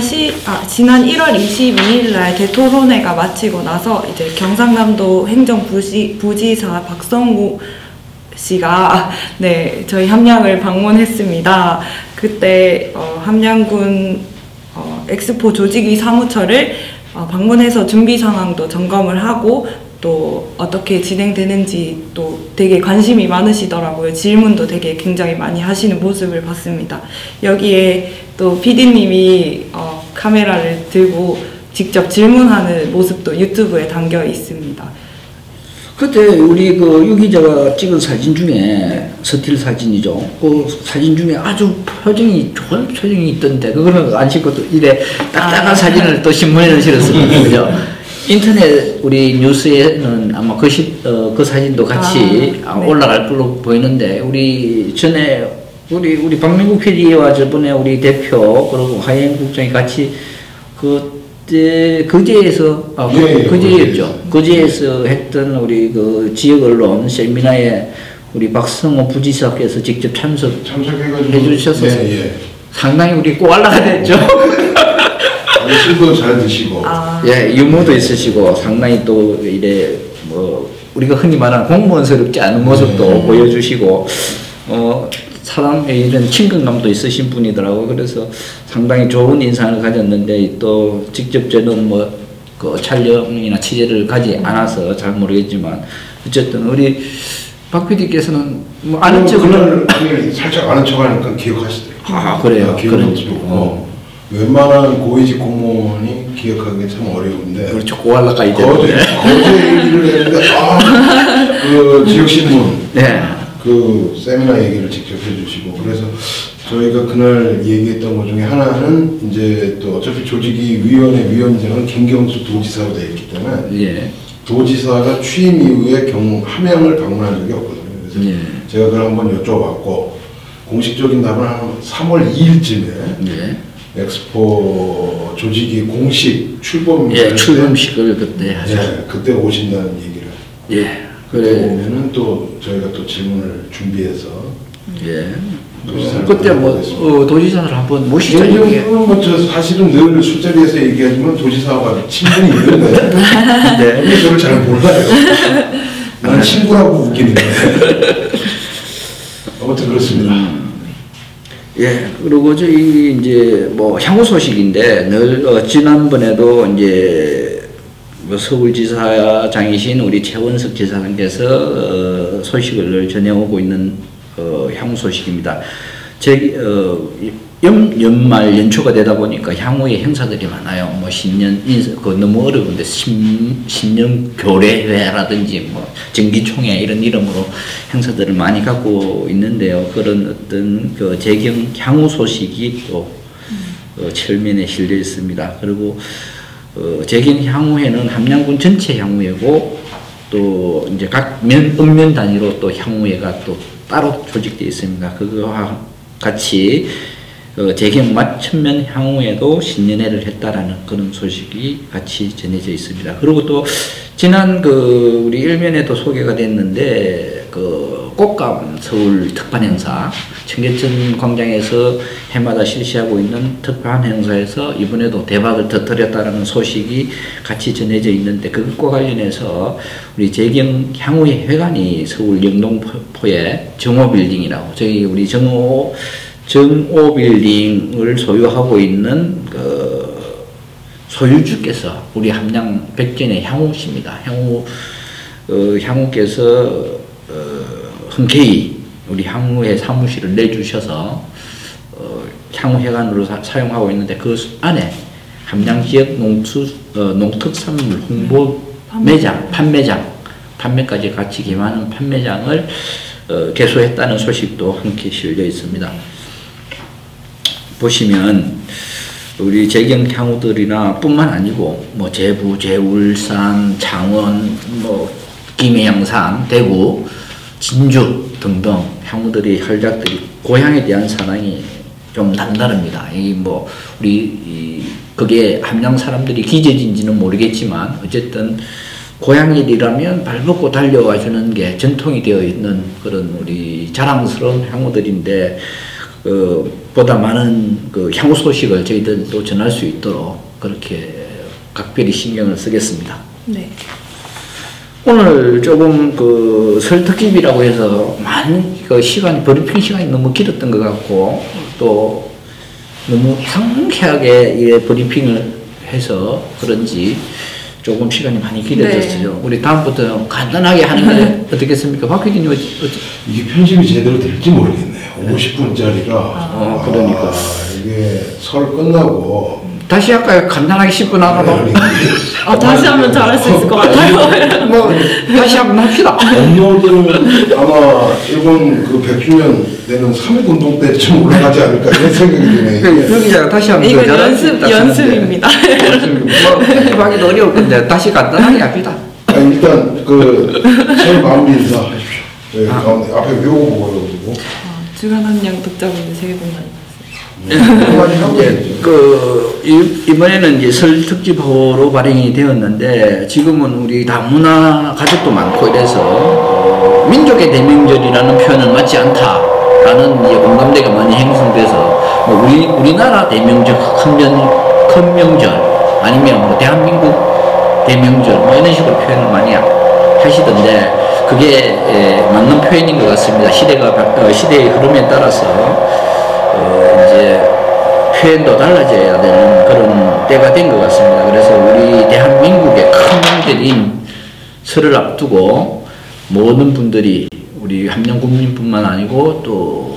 Speaker 2: 1월 22일 날 대토론회가 마치고 나서 이제 경상남도 행정부지사 박성우 씨가 네, 저희 함양을 방문했습니다. 그때 함양군 엑스포 조직위 사무처를 방문해서 준비 상황도 점검을 하고 또 어떻게 진행되는지 또 되게 관심이 많으시더라고요. 질문도 되게 굉장히 많이 하시는 모습을 봤습니다. 여기에 또 PD님이 카메라를 들고 직접 질문하는 모습도 유튜브에 담겨 있습니다.
Speaker 1: 그때 우리 유 기자가 찍은 사진 중에, 스틸 사진이죠. 그 사진 중에 아주 표정이 좋은 표정이 있던데, 그거는 안 싣고 또 이래 딱딱한 사진을 또 신문에는 실었습니다. 그죠? 인터넷 우리 뉴스에는 아마 그 사진도 같이
Speaker 2: 네.
Speaker 1: 올라갈 걸로 보이는데, 우리 전에 우리 박민국 PD와 저번에 우리 대표 그리고 하예영 국장이 같이 거제에서 거제였죠. 거제에서 했던 우리 그 지역 언론 세미나에 우리 박성호 부지사께서 직접 참석해 주셨어요. 예. 상당히 우리 꼬알라가 됐죠.
Speaker 3: 술도 잘 드시고,
Speaker 1: 예, 유머도 있으시고 상당히 또 이래 뭐 우리가 흔히 말하는 공무원스럽지 않은 모습도 보여주시고, 사람의 이런 친근감도 있으신 분이더라고요. 그래서 상당히 좋은 인상을 가졌는데, 또 직접 저는 그 촬영이나 취재를 가지 않아서 잘 모르겠지만, 어쨌든 우리 박 PD께서는 뭐 아는 척을
Speaker 3: 살짝 아는 척하니까 기억하시더라고요.
Speaker 1: 그래요.
Speaker 3: 그런 것도 있고, 웬만한 고위직 공무원이 기억하기 참 어려운데.
Speaker 1: 그렇죠. 고알라가 이제
Speaker 3: 거제 얘기를 했는데, 그 지역신문.
Speaker 1: 네.
Speaker 3: 그 세미나 얘기를 직접 해주시고, 그래서 저희가 그날 얘기했던 것 중에 하나는 이제 또 어차피 조직위 위원회 위원장은 김경수 도지사로 되어 있기 때문에, 예. 도지사가 취임 이후에 함양을 방문한 적이 없거든요. 그래서 예. 제가 그걸 한번 여쭤봤고, 공식적인 답은 한 3월 2일쯤에 예. 엑스포 조직위 공식
Speaker 1: 출범식을 그때 하죠.
Speaker 3: 예, 그때 오신다는 얘기를.
Speaker 1: 예.
Speaker 3: 그래 오면은 또 저희가 또 질문을 준비해서,
Speaker 1: 예. 그때 도지사를 한번 모시자.
Speaker 3: 저 사실은 늘 술자리에서 얘기하지만 도지사와 친분이 있는데, 네. 저를 잘 몰라요. 난 친구라고 웃기는데. 아무튼 그렇습니다.
Speaker 1: 예, 그리고 저희 이제 뭐 향후 소식인데, 늘 지난번에도 이제 서울지사장이신 우리 최원석 지사장께서 소식을 전해오고 있는 향후 소식입니다. 연말 연초가 되다 보니까 향후에 행사들이 많아요. 뭐 신년 너무 어려운데 신년 교례회라든지 뭐 정기총회 이런 이름으로 행사들을 많이 갖고 있는데요. 그런 어떤 그 재경 향후 소식이 또 철면에 실려 있습니다. 그리고 재경 향후회는 함양군 전체 향후회고, 또 이제 각 읍면 단위로 또 향후회가 또 따로 조직되어 있습니다. 그거와 같이 재경맛 천면 향후에도 신년회를 했다라는 그런 소식이 같이 전해져 있습니다. 그리고 또 지난 우리 일면에도 소개가 됐는데 꽃감 서울 특판 행사 청계천 광장에서 해마다 실시하고 있는 특판 행사에서 이번에도 대박을 터뜨렸다는 소식이 같이 전해져 있는데 그것과 관련해서 우리 재경 향후회 회관이 서울 영동포의 정오빌딩이라고 저희 우리 정오빌딩을 소유하고 있는 소유주께서 우리 함양 백전의 향우십니다. 향우께서 흔쾌히 우리 향후회 사무실을 내주셔서 향후회관으로 사용하고 있는데 그 안에 함양 지역 농특산물 홍보 매장, 판매까지 같이 겸하는 판매장을 개소했다는 소식도 함께 실려 있습니다. 보시면 우리 재경 향후들이나 뿐만 아니고 뭐 제부, 제울산, 창원, 뭐 김해양산, 대구, 진주 등등 향후들이 혈작들이 고향에 대한 사랑이 좀 남다릅니다. 이 뭐 우리 그게 함양 사람들이 기재진지는 모르겠지만 어쨌든 고향일이라면 발벗고 달려와 주는 게 전통이 되어 있는 그런 우리 자랑스러운 향후들인데 보다 많은 향후 소식을 저희들도 전할 수 있도록 그렇게 각별히 신경을 쓰겠습니다.
Speaker 2: 네.
Speaker 1: 오늘 조금 설 특집이라고 해서 많은 시간이 브리핑 시간이 너무 길었던 것 같고 또 너무 상세하게 브리핑을 해서 그런지 조금 시간이 많이 길어졌어요. 네. 우리 다음부터 간단하게 하는 게 어떻겠습니까? 박 PD님
Speaker 3: 이게 편집이 제대로 될지 모르겠네요. 50분짜리가
Speaker 1: 그러니까
Speaker 3: 이게 설 끝나고
Speaker 1: 다시 할까요? 간단하게 10분 하고
Speaker 2: 다시 하면 잘할 수 있을 것 같아요.
Speaker 1: 뭐 다시 한번 합시다.
Speaker 3: 업로드는 아마 이번 100주년 되는 3.1운동 때쯤 올라가지 않을까 이런 생각이 드네요.
Speaker 1: 여기다가 다시 한번
Speaker 2: 이건 연습입니다.
Speaker 1: 뭐 하기도 어려울 건데 다시 간단하게 합시다.
Speaker 3: 일단 설 마무리 인사 하십시오. 네, 가운데 앞에 묘고 보여가지고
Speaker 2: 주간 한양 독자분들 새해 복 많이
Speaker 1: 이번에는 이제 설 특집호로 발행이 되었는데 지금은 우리 다문화 가족도 많고 이래서 민족의 대명절이라는 표현은 맞지 않다라는 이제 공감대가 많이 형성돼서 우리나라 대명절 큰 명절 아니면 뭐 대한민국 대명절 뭐 이런 식으로 표현을 많이 하시던데 그게 맞는 표현인 것 같습니다. 시대의 흐름에 따라서 이제 표현도 달라져야 되는 그런 때가 된 것 같습니다. 그래서 우리 대한민국의 큰 명절인 설을 앞두고 모든 분들이 우리 함양 국민뿐만 아니고 또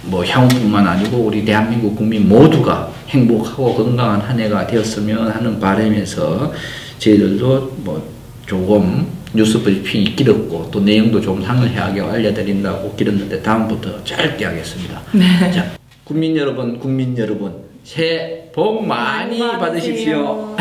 Speaker 1: 뭐 향후뿐만 아니고 우리 대한민국 국민 모두가 행복하고 건강한 한 해가 되었으면 하는 바람에서 저희들도 뭐 조금 뉴스 브리핑이 길었고 또 내용도 좀 상세하게 알려드린다고 길었는데 다음부터 짧게 하겠습니다.
Speaker 2: 네.
Speaker 1: 자, 국민 여러분, 새해 복 많이 받으십시오.